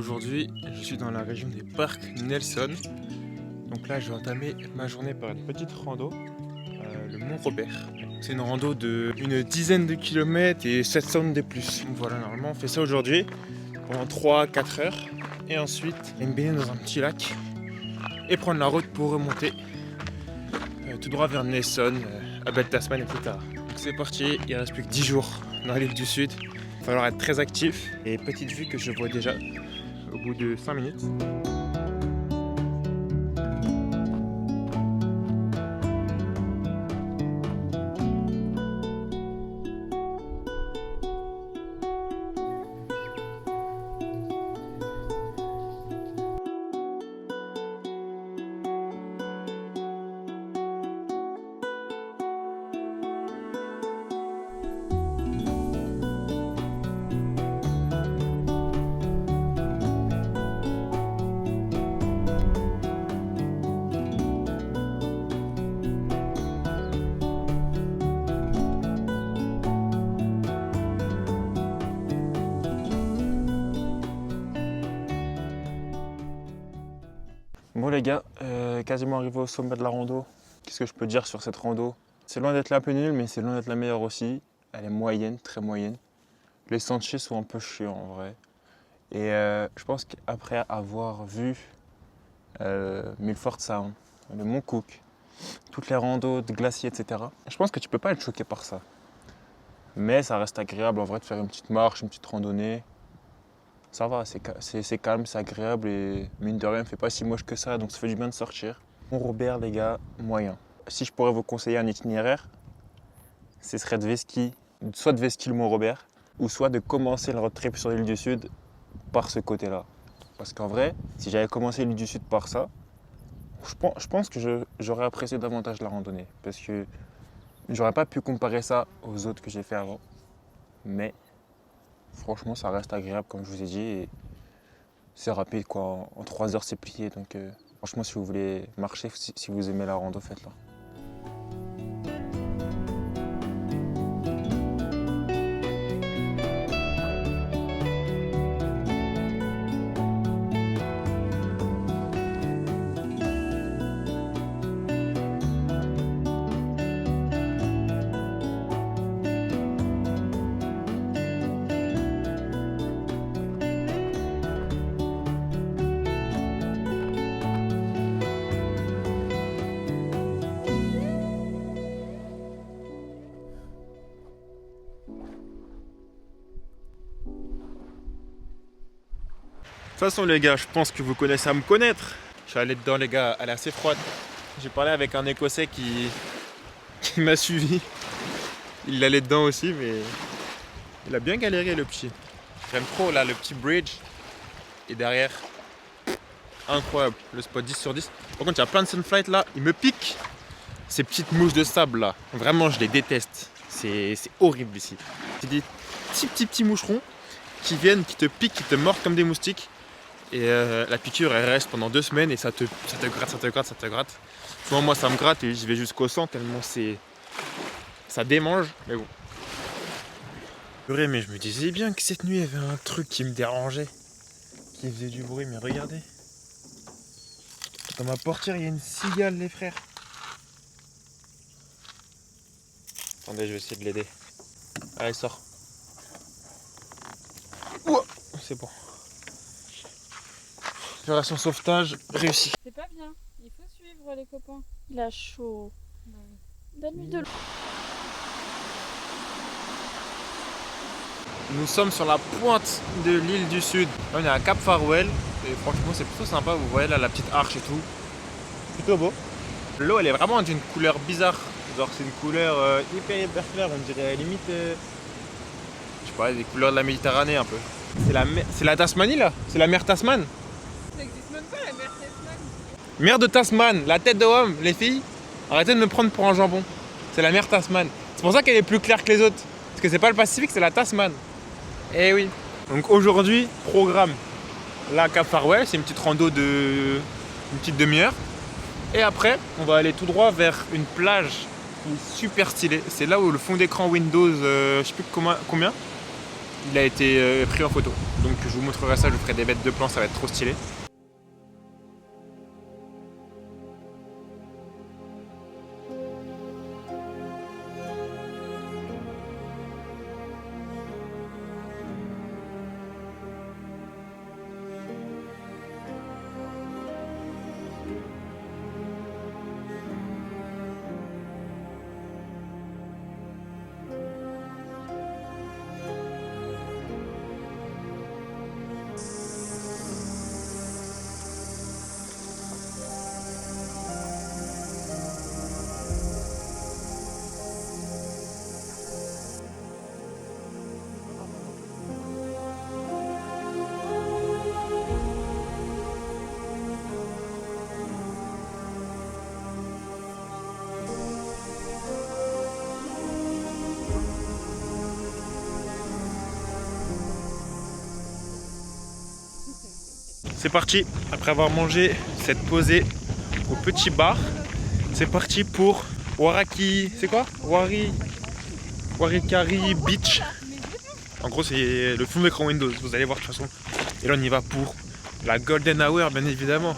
Aujourd'hui, je suis dans la région des parcs Nelson. Donc là, je vais entamer ma journée par une petite rando, le Mont Robert. C'est une rando de une dizaine de kilomètres et 700 de plus. Donc voilà, normalement, on fait ça aujourd'hui pendant 3-4 heures. Et ensuite, me baigner dans un petit lac et prendre la route pour remonter tout droit vers Nelson, Abel Tasman, etc. Donc c'est parti, il reste plus que 10 jours dans l'île du Sud. Il va falloir être très actif. Et petite vue que je vois déjà au bout de 5 minutes. Bon les gars, quasiment arrivé au sommet de la rando. Qu'est-ce que je peux dire sur cette rando? C'est loin d'être la plus nulle, mais c'est loin d'être la meilleure aussi. Elle est moyenne, très moyenne. Les sentiers sont un peu chiants en vrai. Et je pense qu'après avoir vu Milford Sound, le Mont Cook, toutes les randos de glaciers, etc., je pense que tu peux pas être choqué par ça. Mais ça reste agréable en vrai de faire une petite marche, une petite randonnée. Ça va, c'est calme, c'est agréable et mine de rien, il fait pas si moche que ça, donc ça fait du bien de sortir. Mont Robert, les gars, moyen. Si je pourrais vous conseiller un itinéraire, ce serait soit de Vesky le Mont Robert, ou soit de commencer le road trip sur l'île du Sud par ce côté-là. Parce qu'en vrai, si j'avais commencé l'île du Sud par ça, je pense que j'aurais apprécié davantage la randonnée. Parce que j'aurais pas pu comparer ça aux autres que j'ai fait avant. Mais franchement, ça reste agréable, comme je vous ai dit, et c'est rapide, quoi. En 3 heures, c'est plié. Donc, franchement, si vous voulez marcher, si vous aimez la rando, faites-la. De toute façon les gars, je pense que vous connaissez à me connaître. Je suis allé dedans les gars, elle est assez froide. J'ai parlé avec un Écossais qui m'a suivi. Il allait dedans aussi mais il a bien galéré le petit. J'aime trop là le petit bridge. Et derrière, incroyable, le spot 10 sur 10. Par contre il y a plein de sunflight là, ils me piquent. Ces petites mouches de sable là, vraiment je les déteste. C'est horrible ici. C'est des petits moucherons qui viennent, qui te piquent, qui te mordent comme des moustiques. Et la piqûre elle reste pendant 2 semaines et ça te gratte. Souvent moi ça me gratte et j'y vais jusqu'au sang tellement ça démange, mais bon. Purée, mais je me disais bien que cette nuit il y avait un truc qui me dérangeait, qui faisait du bruit, mais regardez. Dans ma portière il y a une cigale les frères. Attendez, je vais essayer de l'aider. Allez, sors. Ouah, c'est bon. Opération sauvetage réussie. C'est pas bien, il faut suivre les copains. Il a chaud. Donne-lui de l'eau. Nous sommes sur la pointe de l'île du Sud. Là, on est à Cap Farewell et franchement c'est plutôt sympa. Vous voyez là la petite arche et tout. Plutôt beau. L'eau elle est vraiment d'une couleur bizarre. Genre c'est une couleur hyper claire. On dirait limite, je sais pas, des couleurs de la Méditerranée un peu. C'est la Tasmanie là. C'est la mer Tasman. Ça existe même pas la mer Tasman. Mer de Tasman, la tête de homme, les filles. Arrêtez de me prendre pour un jambon. C'est la mer Tasman. C'est pour ça qu'elle est plus claire que les autres. Parce que c'est pas le Pacifique, c'est la Tasman. Eh oui. Donc aujourd'hui, programme. Là, Cap Farewell, c'est une petite rando de une petite demi-heure. Et après, on va aller tout droit vers une plage qui est super stylée. C'est là où le fond d'écran Windows, je sais plus combien. il a été pris en photo. Donc je vous montrerai ça, je vous ferai des bêtes de plans, ça va être trop stylé. C'est parti, après avoir mangé cette posée au petit bar, c'est parti pour Waraki, c'est quoi Warikari Beach. En gros c'est le fond d'écran Windows, vous allez voir de toute façon. Et là on y va pour la Golden Hour bien évidemment.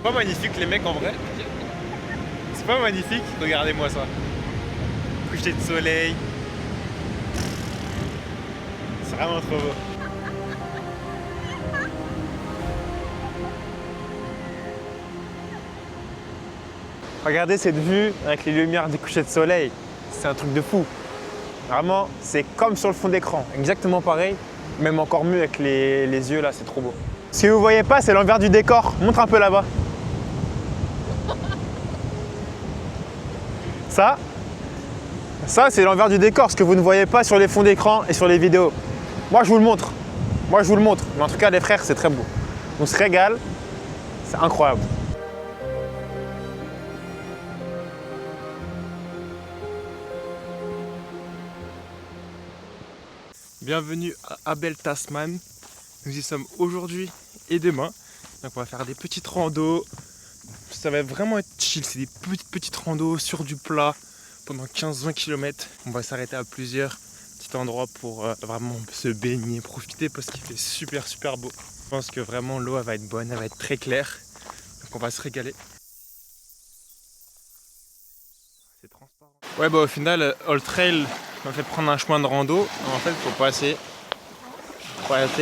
Pas magnifique les mecs en vrai. C'est pas magnifique, regardez-moi ça. Coucher de soleil. C'est vraiment trop beau. Regardez cette vue avec les lumières du coucher de soleil. C'est un truc de fou. Vraiment, c'est comme sur le fond d'écran. Exactement pareil, même encore mieux avec les yeux là, c'est trop beau. Ce que vous voyez pas, c'est l'envers du décor. Montre un peu là-bas. Ça c'est l'envers du décor, ce que vous ne voyez pas sur les fonds d'écran et sur les vidéos. Moi je vous le montre. Mais en tout cas les frères, c'est très beau. On se régale, c'est incroyable. Bienvenue à Abel Tasman. Nous y sommes aujourd'hui et demain. Donc on va faire des petites randos. Ça va vraiment être chill, c'est des petites randos sur du plat pendant 15-20 km. On va s'arrêter à plusieurs petits endroits pour vraiment se baigner, profiter parce qu'il fait super beau. Je pense que vraiment l'eau va être bonne, elle va être très claire. Donc on va se régaler. C'est transparent. Ouais bah au final, All Trail m'a fait prendre un chemin de rando. En fait faut passer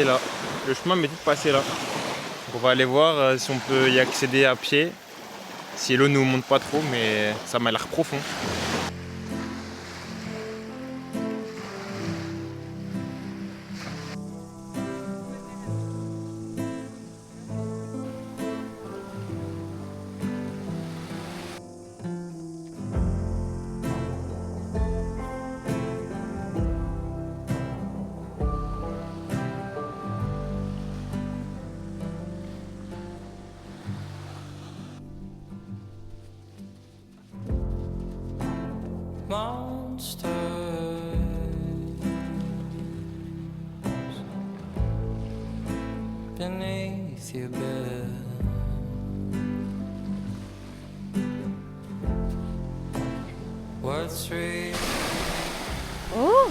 là. Le chemin m'est dit de passer là. Donc on va aller voir si on peut y accéder à pied. Si l'eau ne nous monte pas trop, mais ça m'a l'air profond. Monsters beneath your bed. What's real? Oh!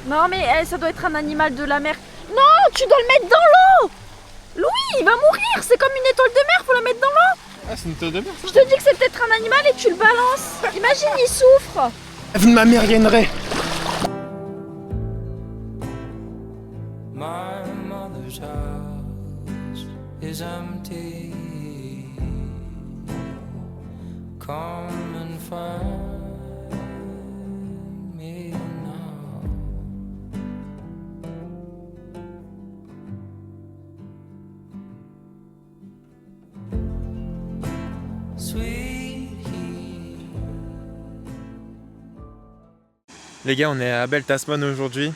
Non mais ça doit être un animal de la mer. Non, tu dois le mettre dans l'eau! Louis, il va mourir! C'est comme une étoile de mer, faut la mettre dans l'eau! Ah, c'est une étoile de mer ça? Je te dis que c'est peut-être un animal et tu le balances! Imagine, il souffre! La vie de ma mère viendrait! My mother's house is empty. Come and find me now. Sweet heat Les gars, on est à Abel Tasman aujourd'hui.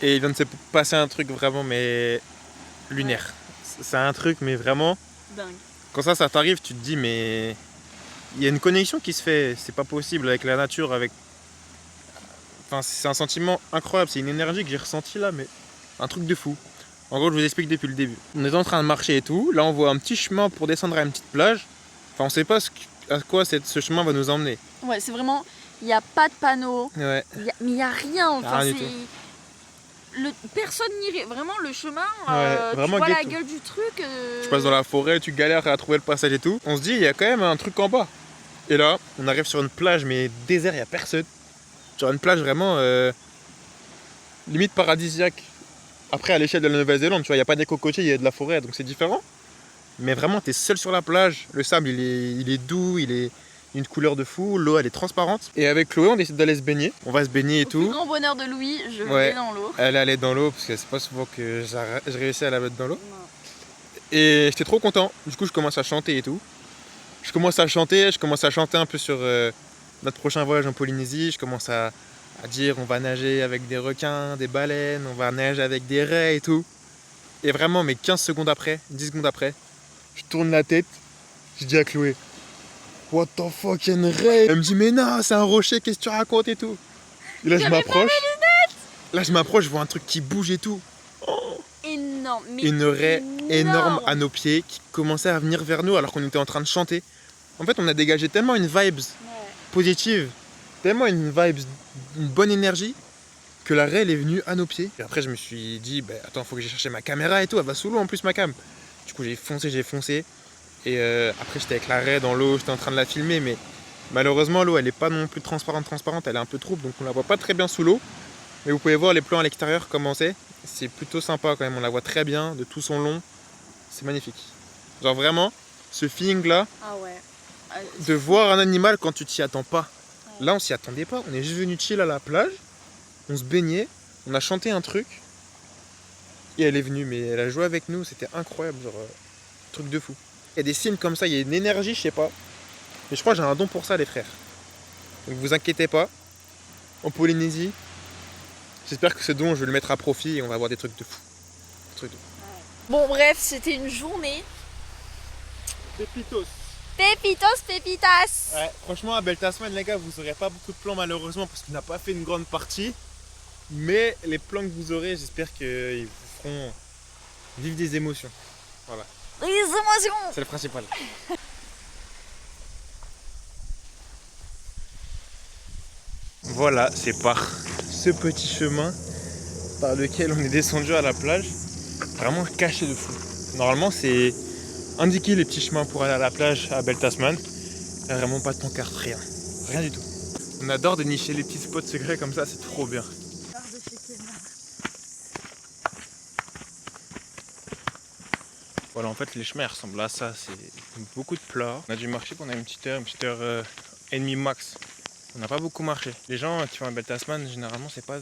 Et il vient de se passer un truc vraiment mais lunaire. C'est un truc mais vraiment. Dingue. Quand ça t'arrive, tu te dis mais il y a une connexion qui se fait. C'est pas possible avec la nature, avec. Enfin, c'est un sentiment incroyable. C'est une énergie que j'ai ressentie là, mais un truc de fou. En gros, je vous explique depuis le début. On est en train de marcher et tout. Là, on voit un petit chemin pour descendre à une petite plage. Enfin, on sait pas à quoi ce chemin va nous emmener. Ouais, c'est vraiment. Il n'y a pas de panneau. Ouais. Mais il n'y a rien. Enfin, Rien du personne n'irait. Vraiment, le chemin. vraiment tu vois la ghetto. gueule du truc. Tu passes dans la forêt, tu galères à trouver le passage et tout. On se dit, il y a quand même un truc en bas. Et là, on arrive sur une plage, mais désert, il n'y a personne. Sur une plage vraiment limite paradisiaque. Après, à l'échelle de la Nouvelle-Zélande, tu vois, il n'y a pas des cocotiers, il y a de la forêt, donc c'est différent. Mais vraiment, tu es seul sur la plage. Le sable, il est doux, il est une couleur de fou. L'eau, elle est transparente. Et avec Chloé, on décide d'aller se baigner. On va se baigner et Au tout. plus grand bonheur de Louis, je Ouais. vais dans l'eau. Elle est allée dans l'eau, parce que c'est pas souvent que je réussis à la mettre dans l'eau. Et j'étais trop content. Du coup, je commence à chanter et tout. Je commence à chanter un peu sur notre prochain voyage en Polynésie. Je commence à dire on va nager avec des requins, des baleines, on va nager avec des raies et tout. Et vraiment, mais 15 secondes après, 10 secondes après, je tourne la tête, je dis à Chloé, what the fuck, il y a une raie. Elle me dit, mais non, c'est un rocher, qu'est-ce que tu racontes et tout. Et là, je m'approche. Là, je m'approche, je vois un truc qui bouge et tout. Énorme. Mais Une raie énorme à nos pieds qui commençait à venir vers nous alors qu'on était en train de chanter. En fait, on a dégagé tellement une vibe positive, tellement une vibe, une bonne énergie, que la raie elle est venue à nos pieds. Et après, je me suis dit, bah, attends, faut que j'aille chercher ma caméra et tout, elle va sous l'eau en plus, ma cam. Du coup, j'ai foncé. Et après, j'étais avec la raie dans l'eau, j'étais en train de la filmer, mais malheureusement, l'eau, elle est pas non plus transparente, elle est un peu trouble, donc on la voit pas très bien sous l'eau. Mais vous pouvez voir les plans à l'extérieur, comment c'est plutôt sympa quand même, on la voit très bien, de tout son long, c'est magnifique. Genre vraiment, ce feeling là, Ah ouais. de voir un animal quand tu t'y attends pas. Là on s'y attendait pas, on est juste venu chill à la plage, on se baignait, on a chanté un truc, et elle est venue, mais elle a joué avec nous, c'était incroyable, genre truc de fou. Il y a des signes comme ça, il y a une énergie, je sais pas, mais je crois que j'ai un don pour ça les frères. Donc vous inquiétez pas, en Polynésie, j'espère que ce don je vais le mettre à profit et on va avoir des trucs de fou. Bon, bref, c'était une journée. Pépitos. Pépitas. Ouais, franchement, à Abel Tasman, les gars, vous aurez pas beaucoup de plans malheureusement parce qu'on n'a pas fait une grande partie. Mais les plans que vous aurez, j'espère qu'ils vous feront vivre des émotions. Voilà, Les émotions. c'est le principal. Voilà, c'est par ce petit chemin par lequel on est descendu à la plage. Vraiment caché de fou. Normalement, c'est indiqué les petits chemins pour aller à la plage à Abel Tasman. Il n'y a vraiment pas de pancarte, rien. Rien du tout. On adore dénicher les petits spots secrets comme ça, c'est trop bien. Voilà, en fait, les chemins ressemblent à ça. C'est beaucoup de plats. On a dû marcher pendant une petite heure et demie max. On n'a pas beaucoup marché. Les gens qui vont à Abel Tasman, généralement, c'est pas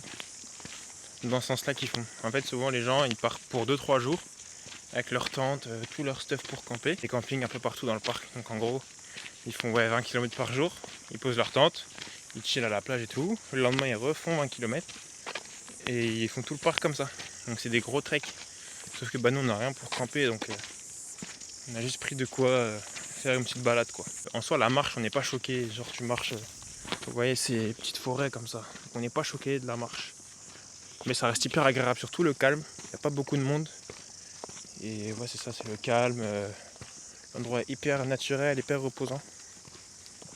dans ce sens-là qu'ils font. En fait, souvent, les gens, ils partent pour 2-3 jours avec leur tente, tout leur stuff pour camper. Des campings un peu partout dans le parc. Donc, en gros, ils font 20 km par jour. Ils posent leur tente, ils chillent à la plage et tout. Le lendemain, ils refont 20 km et ils font tout le parc comme ça. Donc, c'est des gros treks. Sauf que nous, on n'a rien pour camper. Donc, on a juste pris de quoi faire une petite balade, quoi. En soi, la marche, on n'est pas choqué. Genre, tu marches. Vous voyez ces petites forêts comme ça. Donc on n'est pas choqué de la marche. Mais ça reste hyper agréable, surtout le calme. Il n'y a pas beaucoup de monde. Et ouais, c'est ça, c'est le calme. L'endroit est hyper naturel, hyper reposant.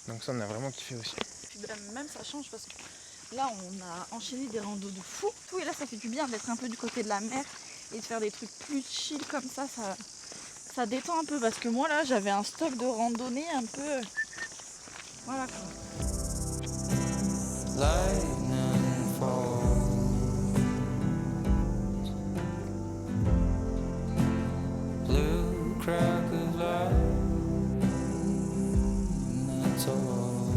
Donc ça, on a vraiment kiffé aussi. Puis même ça change parce que là, on a enchaîné des randos de fou. Et là, ça fait du bien d'être un peu du côté de la mer et de faire des trucs plus chill comme ça. Ça détend un peu parce que moi, là, j'avais un stock de randonnée un peu... Voilà quoi. Lightning falls, blue crack of light, and that's all.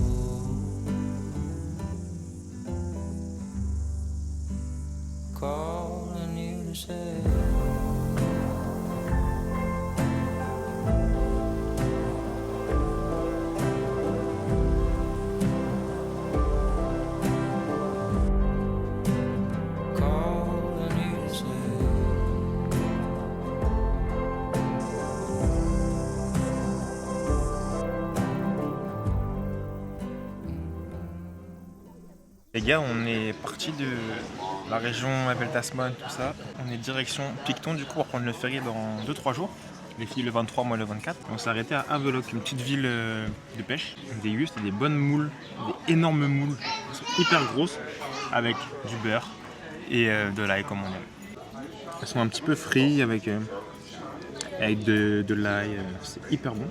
Calling you to say Les gars, on est parti de la région Abel Tasman, tout ça. On est direction Picton, du coup, on va prendre le ferry dans 2-3 jours. Les filles le 23, moi le 24. On s'est arrêté à Havelock, une petite ville de pêche. Des gustes et des bonnes moules, des énormes moules. Elles sont hyper grosses, avec du beurre et de l'ail comme on aime. Elles sont un petit peu frites avec de l'ail. C'est hyper bon.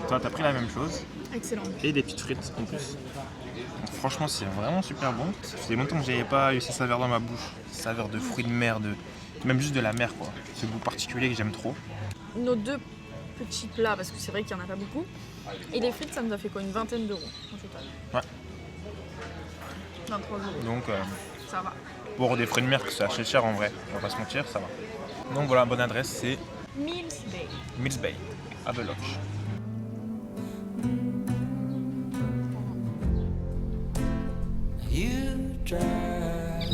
Toi, t'as pris la même chose. Excellent. Et des petites frites en plus. Donc, franchement, c'est vraiment super bon. Ça faisait longtemps que j'avais pas eu ces saveurs dans ma bouche. Ces saveurs de fruits de mer, même juste de la mer, quoi. Ce goût particulier que j'aime trop. Nos 2 petits plats, parce que c'est vrai qu'il n'y en a pas beaucoup. Et les frites, ça nous a fait quoi, une vingtaine d'euros au total. Ouais. 23 euros. Donc, Ça va. pour des fruits de mer, c'est assez cher en vrai. On va pas se mentir, ça va. Donc voilà, bonne adresse, c'est Mills Bay. Mills Bay, Havelock. You drive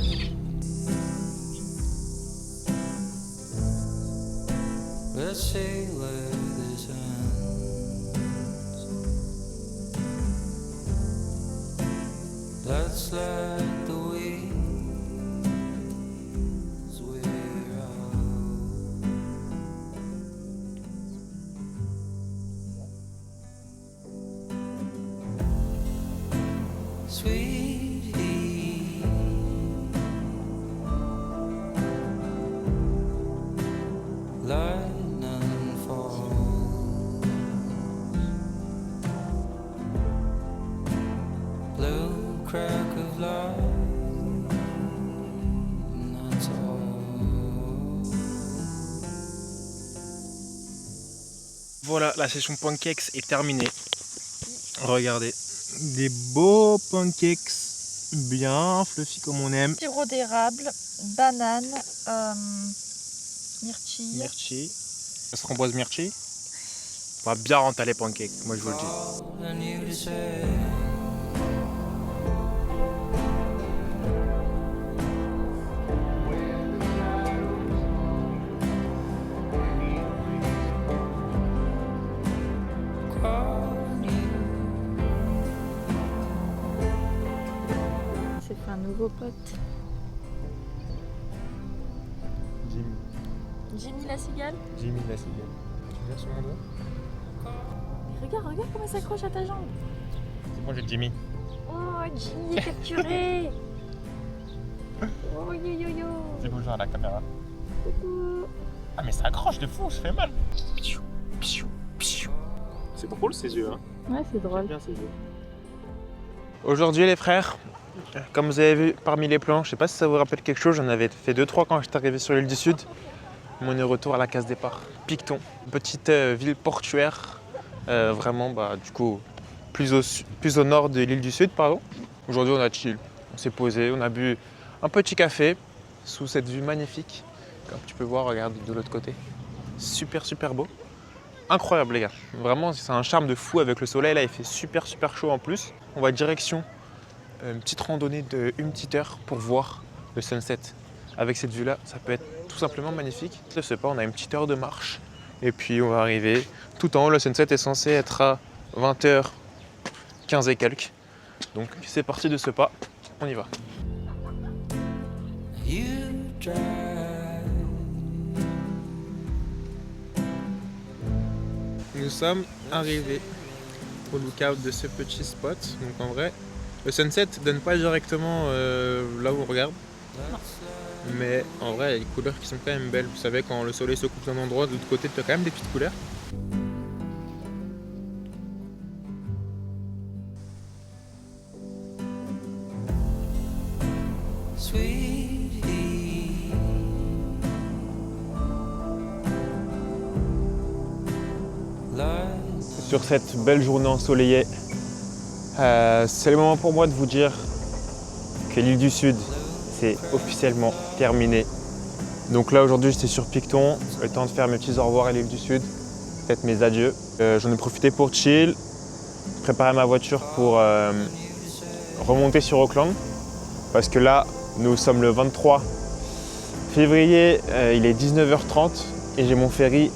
let's see where this ends. Let's let the winds wear out. Sweet heat, lightning falls, blue crack of light, and that's all. Voilà, la session pancakes est terminée. Regardez, des beaux pancakes bien fluffy comme on aime. Sirop d'érable, banane, myrtille. Myrtille. Ça se framboise myrtille. On va bien rentrer les pancakes, moi je vous le dis. And you to say C'est fait un nouveau pote. Jimmy la cigale. Jimmy la cigale. Tu viens sur mon doigt? Regarde comment il s'accroche à ta jambe. C'est bon, j'ai Jimmy. Oh, Jimmy est capturé. Oh, yo yo yo. C'est bonjour à la caméra. Coucou. Ah mais ça accroche de fou, ça fait mal. C'est drôle ces yeux, hein. Ouais, c'est drôle. Bien ces yeux. Aujourd'hui les frères, comme vous avez vu parmi les plans, je sais pas si ça vous rappelle quelque chose, j'en avais fait 2-3 quand j'étais arrivé sur l'île du Sud. On est retour à la case départ. Picton, petite ville portuaire, vraiment du coup plus au nord de l'île du Sud, pardon. Aujourd'hui on a chill, on s'est posé, on a bu un petit café sous cette vue magnifique. Comme tu peux voir, regarde de l'autre côté. Super beau. Incroyable les gars, vraiment c'est un charme de fou avec le soleil, là il fait super chaud en plus. On va direction une petite randonnée de une petite heure pour voir le sunset. Avec cette vue là, ça peut être tout simplement magnifique. Je sais pas, on a une petite heure de marche et puis on va arriver tout en haut. Le sunset est censé être à 20h15 et quelques. Donc c'est parti de ce pas, on y va. you drive. Nous sommes arrivés au lookout de ce petit spot. Donc en vrai, le sunset donne pas directement là où on regarde. Mais en vrai, il y a des couleurs qui sont quand même belles. Vous savez, quand le soleil se coupe d'un endroit, de l'autre côté, tu as quand même des petites couleurs. Sweet heat, light. Sur cette belle journée ensoleillée, c'est le moment pour moi de vous dire que l'île du Sud, c'est officiellement terminé. Donc là aujourd'hui j'étais sur Picton, le temps de faire mes petits au revoir à l'île du Sud, peut-être mes adieux. J'en ai profité pour chill, préparer ma voiture pour remonter sur Auckland. Parce que là, nous sommes le 23 février, il est 19h30 et j'ai mon ferry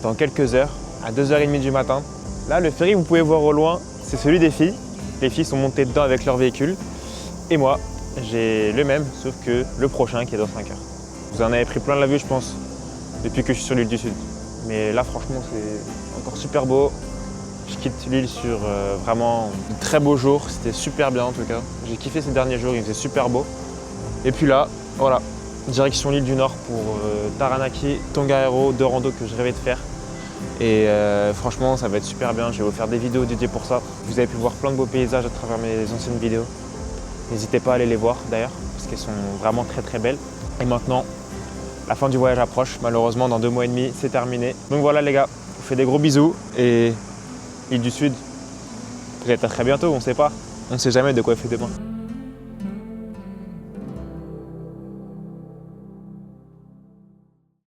dans quelques heures, à 2h30 du matin. Là, le ferry, vous pouvez voir au loin, c'est celui des filles. Les filles sont montées dedans avec leur véhicule. Et moi, j'ai le même, sauf que le prochain qui est dans 5 heures. Vous en avez pris plein la vue, je pense, depuis que je suis sur l'île du Sud. Mais là, franchement, c'est encore super beau. Je quitte l'île sur vraiment de très beaux jours. C'était super bien en tout cas. J'ai kiffé ces derniers jours, il faisait super beau. Et puis là, voilà, direction l'île du Nord pour Taranaki, Tongariro, 2 randos que je rêvais de faire. Et franchement, ça va être super bien. Je vais vous faire des vidéos dédiées pour ça. Vous avez pu voir plein de beaux paysages à travers mes anciennes vidéos. N'hésitez pas à aller les voir d'ailleurs, parce qu'elles sont vraiment très très belles. Et maintenant, la fin du voyage approche. Malheureusement, dans 2 mois et demi, c'est terminé. Donc voilà les gars, je vous fais des gros bisous. Et île du Sud, peut-être à très bientôt, on ne sait pas. On ne sait jamais de quoi il fait demain.